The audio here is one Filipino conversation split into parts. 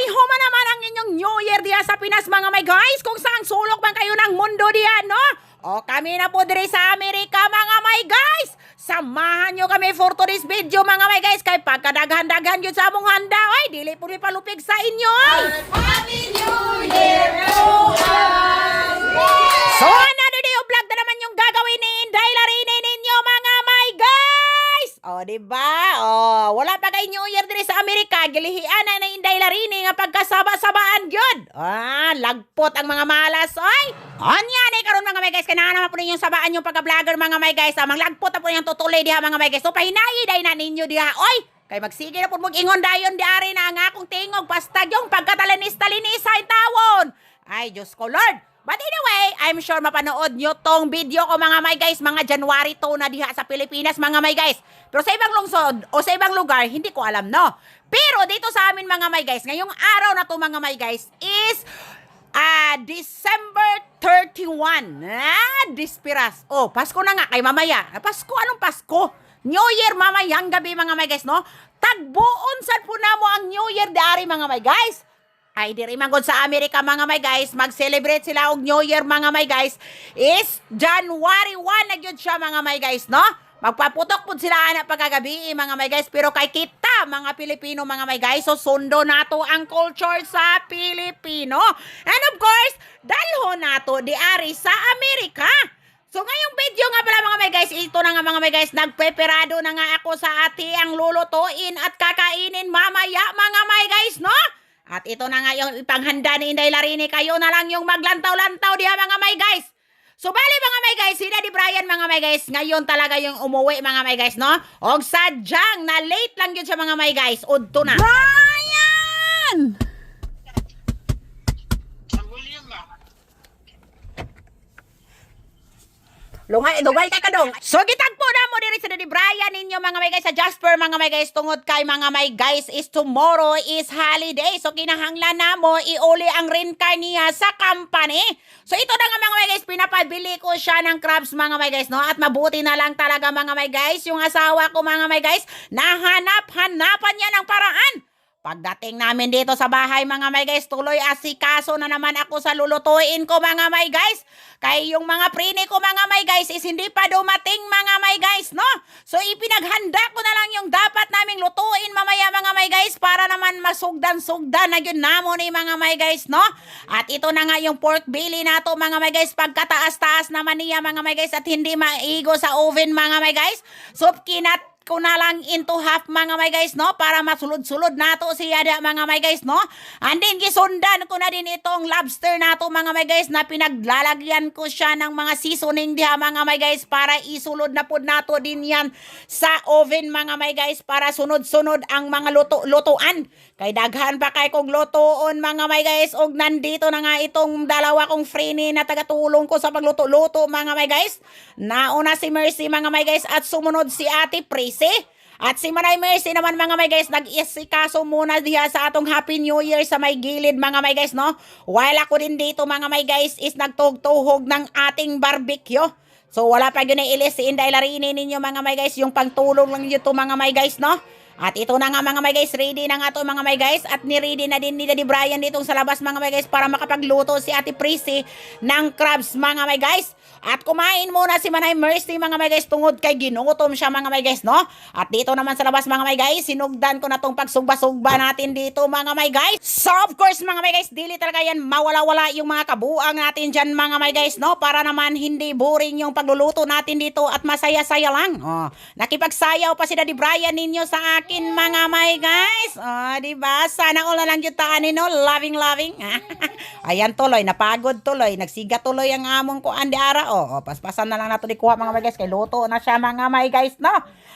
huma naman ang inyong New Year diya sa Pinas mga may guys, kung saan sulok man kayo ng mundo diyan, no? O kami na po dire sa Amerika mga may guys. Samahan nyo kami for today's video mga may guys. Kay pagkadaghan-daghan yun sa among handa, oy, dili po rin palupig sa inyo, oy. Happy New Year to us! So another day of vlog na naman yung gagawin ni Inday Larini ninyo mga may guys. O diba? O wala pa kay New Year dire sa Amerika. Gilihian na Inday Larini nga pagkasaba-sabaan yun. Lagpot ang mga malas, oy. Anya ni karon mga may guys, kailangan naman po ninyong sabaan yung pagka-vlogger mga may guys. Maglagpot na po ninyong tutuloy diha mga may guys. So pahinayi day na ninyo diha, oy. Kay magsige na po mag-ingon dayon di ari na ang akong tingog pastag yung pagkatalinis-talinis sa tawon. Ay, Diyos ko Lord. But anyway, I'm sure mapanood nyo tong video ko mga may guys, mga January 2 na diha sa Pilipinas mga may guys. Pero sa ibang lungsod o sa ibang lugar, hindi ko alam, no? Pero dito sa amin mga may guys, ngayong araw na to mga may guys is December 31. Dispiras. Oh, Pasko na nga kay mamaya. Pasko, anong Pasko? New Year mamayang gabi mga may guys, no? Tagbuon sad po na mo ang New Year dari mga may guys. Ay, diri man gud sa Amerika mga may guys, mag-celebrate sila og New Year mga may guys is January 1 na gyud siya mga may guys, no? Magpaputok pud sila ana pagkagabi mga may guys, pero kay kita mga Pilipino mga may guys, so sundo nato ang culture sa Pilipino. And of course, dalho nato di ari sa Amerika. So ngayong video nga pala mga may guys, ito na nga mga may guys, nagpeperado na nga ako sa ati ang lulutuin at kakainin mamaya mga may guys, no? At ito na nga yung ipanghanda ni Inday Larini, kayo na lang yung maglantaw-lantaw diha mga may guys. So bali mga may guys, si Daddy Brian mga may guys, ngayon talaga yung umuwi mga may guys, no? Og sadyang na late lang yun siya mga may guys, udto na. Brian! Dugay kay kadong. So gitagpo na mo diri sa Daddy Brian ninyo mga may guys sa Jasper mga may guys, tungod kay mga may guys is tomorrow is holiday. So kinahanglan na mo iuli ang rent car niya sa company. So ito na nga mga may guys, pinapabili ko siya ng crabs mga may guys, no? At mabuti na lang talaga mga may guys, yung asawa ko mga may guys, nahanap-hanapan niya ng paraan. Pagdating namin dito sa bahay mga may guys, tuloy asikaso na naman ako sa lulutuin ko mga may guys. Kaya yung mga prine ko mga may guys is hindi pa dumating mga may guys, no? So ipinaghanda ko na lang yung dapat naming lutuin mamaya mga may guys para naman masugdan-sugdan na yun namo ni mga may guys, no? At ito na nga yung pork belly nato mga may guys, pagkataas-taas naman niya mga may guys at hindi maigo sa oven mga may guys. So kinat ko na lang into half mga may guys, no? Para masulod-sulod nato siya da mga may guys, no? And then gisundan ko na din itong lobster nato mga may guys na pinaglalagyan ko siya ng mga seasoning diha mga may guys para isulod na pud nato din yan sa oven mga may guys para sunod-sunod ang mga lutuan. Kay daghan pa kay kong lutoon mga may guys, og nandito na nga itong dalawa kong free na tagatulong ko sa pagluto-luto mga may guys. Nauna si Mercy mga may guys at sumunod si Ate Pris. At si Manay Mercy naman mga may guys, nag-isikaso muna diha sa atong Happy New Year sa may gilid mga may guys, no? While ako din dito mga may guys is nagtuhog-tuhog ng ating barbecue. So wala pa yun na ilis si Inday Larini ninyo mga may guys, yung pangtulong lang yun to mga may guys, no? At ito na nga mga may guys, ready na nga to mga may guys. At ni-ready na din ni Daddy Brian ditong sa labas mga may guys para makapagluto si Ate Prissy ng crabs mga may guys. At kumain muna si Manay Mercy mga may guys, tungod kay ginutom siya mga may guys, no? At dito naman sa labas mga may guys, sinugdan ko na tong pagsugba-sugba natin dito mga may guys. So of course mga may guys, dili talaga yan mawala-wala yung mga kabuang natin dyan mga may guys, no? Para naman hindi boring yung pagluluto natin dito at masaya-saya lang. Nakipagsayaw pa si Daddy Brian ninyo sa akin mga may guys. Diba? Sana all na lang yung taanin, no? Loving. Ayan tuloy, napagod tuloy, nagsiga tuloy ang among ko andi ara. Paspasan na lang nato di kuha mga may guys, kay luto na siya mga may guys, no?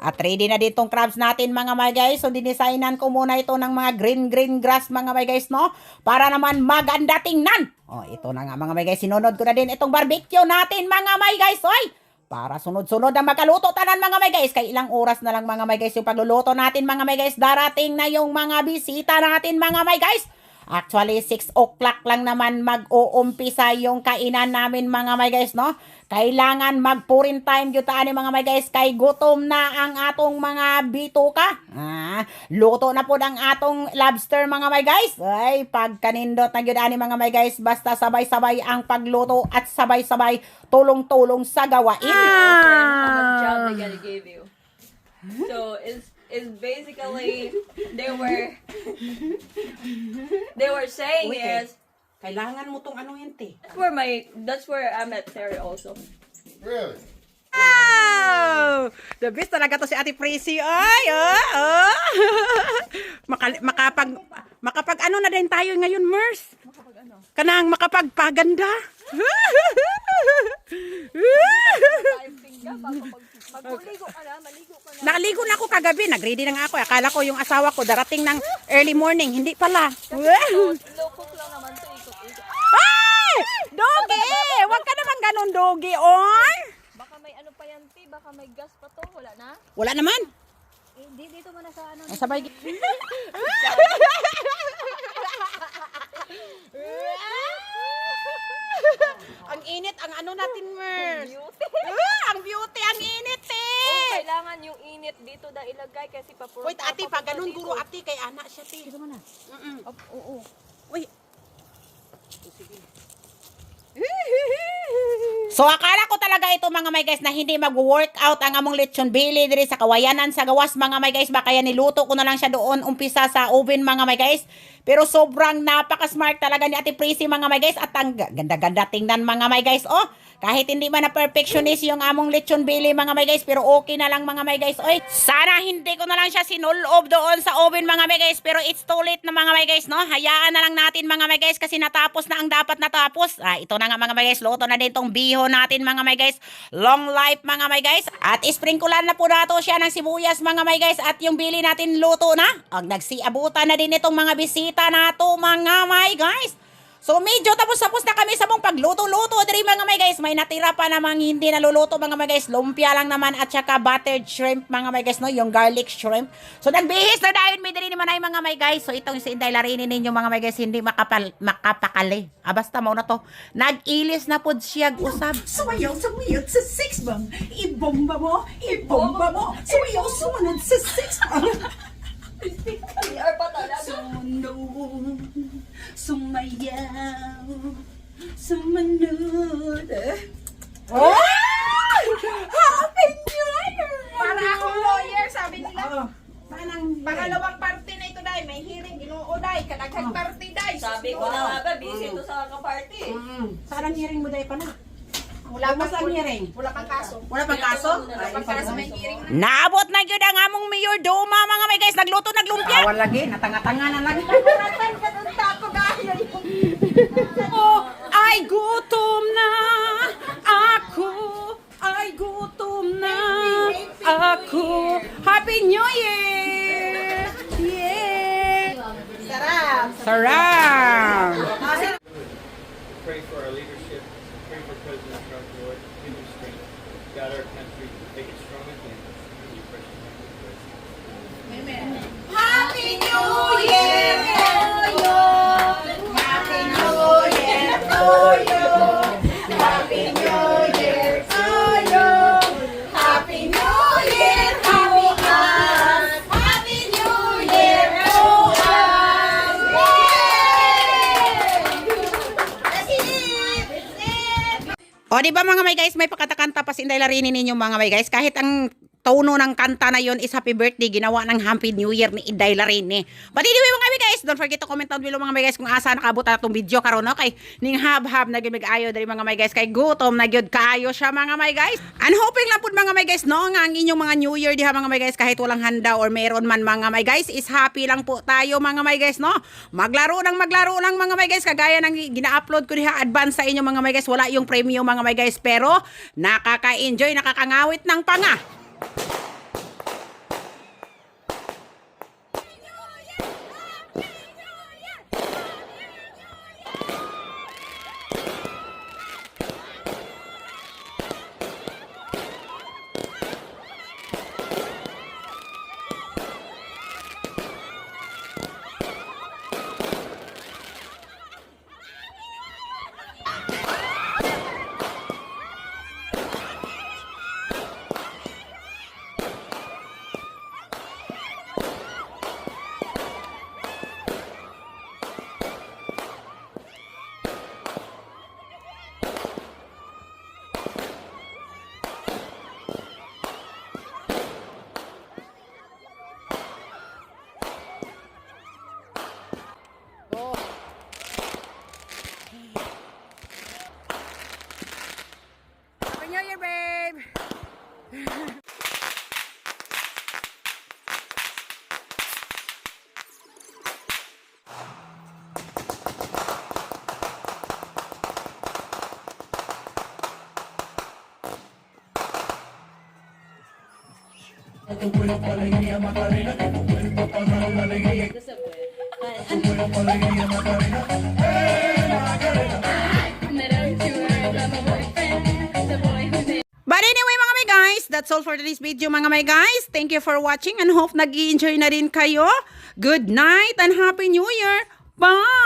At ready na ditong crabs natin mga may guys. So dinesignan ko muna ito ng mga green grass mga may guys, no? Para naman maganda tingnan. Ito na nga mga may guys, sinunod ko na din itong barbecue natin mga may guys, oy! Para sunod-sunod ang makaluto tanan mga may guys. Kay ilang oras na lang mga may guys yung pagluluto natin mga may guys. Darating na yung mga bisita natin mga may guys. Actually, 6 o'clock lang naman mag-uumpisa yung kainan namin mga may guys, no? Kailangan magpurin time yun taan mga may guys, kay gutom na ang atong mga bituka. Luto na po ang atong lobster mga may guys. Ay, pagkanindot na yun ani mga may guys, basta sabay-sabay ang pagluto at sabay-sabay tulong-tulong sa gawain. How much job they gotta give you. So it's basically they were saying is Kailangan mo tong ano yun, te. that's where I met Terry also. Really? Wow! The best talaga to si Ate Prissy. Ay, makapag ano na din tayo ngayon, Mers? Kanang makapagpaganda. Maligo ka na. Nakaligo na ako kagabi. Nag-ready na nga ako. Akala ko yung asawa ko darating ng early morning. Hindi pala. Loko lang naman to ikot-ikot. Ay! Dogi! Huwag ka naman ganun, Dogi. Oy! Baka may ano pa yan, T. Baka may gas pa to. Wala na? Wala naman. Dito mo na sa ano. Sabay. Ang init, ang ano natin, Mers. Ang beauty, ang init, eh. Kailangan yung init dito na ilagay kasi papuro. Wait, ate, pa ganun guro, ate, kay anak siya, te. Dito mo na. Oo. Uy. So akala ko talaga ito mga may guys na hindi mag-workout ang among lechon belly diri sa kawayanan sa gawas mga may guys, baka yan niluto ko na lang siya doon umpisa sa oven mga may guys. Pero sobrang napaka-smart talaga ni Ate Prissy mga may guys, at ang ganda-ganda tingnan mga may guys. Oh, kahit hindi man na perfectionist yung among lechon belly mga may guys, pero okay na lang mga may guys. Oy, sana hindi ko na lang siya sinulob doon sa oven mga may guys, pero it's too late na mga may guys, no? Hayaan na lang natin mga may guys kasi natapos na ang dapat natapos. Ito na nga mga may guys, luto na din tong biho natin mga may guys. Long life mga may guys. At sprinklean na po nato siya ng sibuyas mga may guys, at yung bili natin luto na. Ang nagsiabutan na din itong mga bisita nato mga may guys. So medyo tapos na kami sa mong pagluto-luto diri mga may guys. May natira pa namang hindi naluluto mga may guys. Lumpia lang naman at saka buttered shrimp mga may guys, no? Yung garlic shrimp. So nagbihis na dahil may diri naman ay mga may guys. So itong si Inday Larini ninyo mga may guys, hindi makapakali. Basta mo na to. Nag-ilis na pod siya usab. Sumayaw sa six bang. Ibomba mo. Sumayaw sumunod sa six bang. PR pa talaga. Sumayaw. Sumunod. Oh! Happy New Year! Para akong lawyer, sabi nila. Parang Pangalawang party na ito, Day. May hearing, ginoo, Day. Kadaghang party, Day. Sabi ko na nga ba, busy to sa kaparty. Saan ang hearing mo dahil pa na? Wala Mas ang hearing. Wala pang kaso. Wala pang kaso? Wala pang kaso, may hearing na. Naabot na yun ang among mayor Doma mga may guys. Nagluto, naglumpia. Awal lagi. Natanga-tanga na lang. Oh, ay gutom na ako. Ay gutom na ako. Happy New Year! Yeah! Sarap. Sarap! Pray for our leadership. Pray for President Trump, Lord. Give him strength. God, our country, make it strong again. In your precious name we pray. Happy New Year to you. Happy New Year to you. Happy New Year to you. Happy New Year to us. Happy New Year to us. Yay! That's it. O, di ba mga may guys, may pakatakanta pa si Inday Larini ninyo mga may guys. Kahit ang tono ng kanta na yon is happy birthday, ginawa ng Happy New Year ni Inday Larini. But anyway mga may guys, don't forget to comment down below mga may guys kung asa nakabot na itong video karon, no? Kay ning hab-hab na gyud mag-ayo dari mga may guys, kay gutom na gyud kaayo siya mga may guys. And hoping lang pud mga may guys, no, nga ang inyong mga New Year diha mga may guys, kahit walang handa or meron man mga may guys, is happy lang po tayo mga may guys, no? Maglaro lang mga may guys, kagaya ng gina-upload ko diha advance sa inyo mga may guys. Wala yung premium mga may guys, pero nakaka-enjoy, nakakangawit ng panga. The subway. Met him 2 hours on my boyfriend, the boy who made But anyway mga may guys, that's all for today's video mga may guys. Thank you for watching and hope nag-i-enjoy na rin kayo. Good night and Happy New Year. Bye!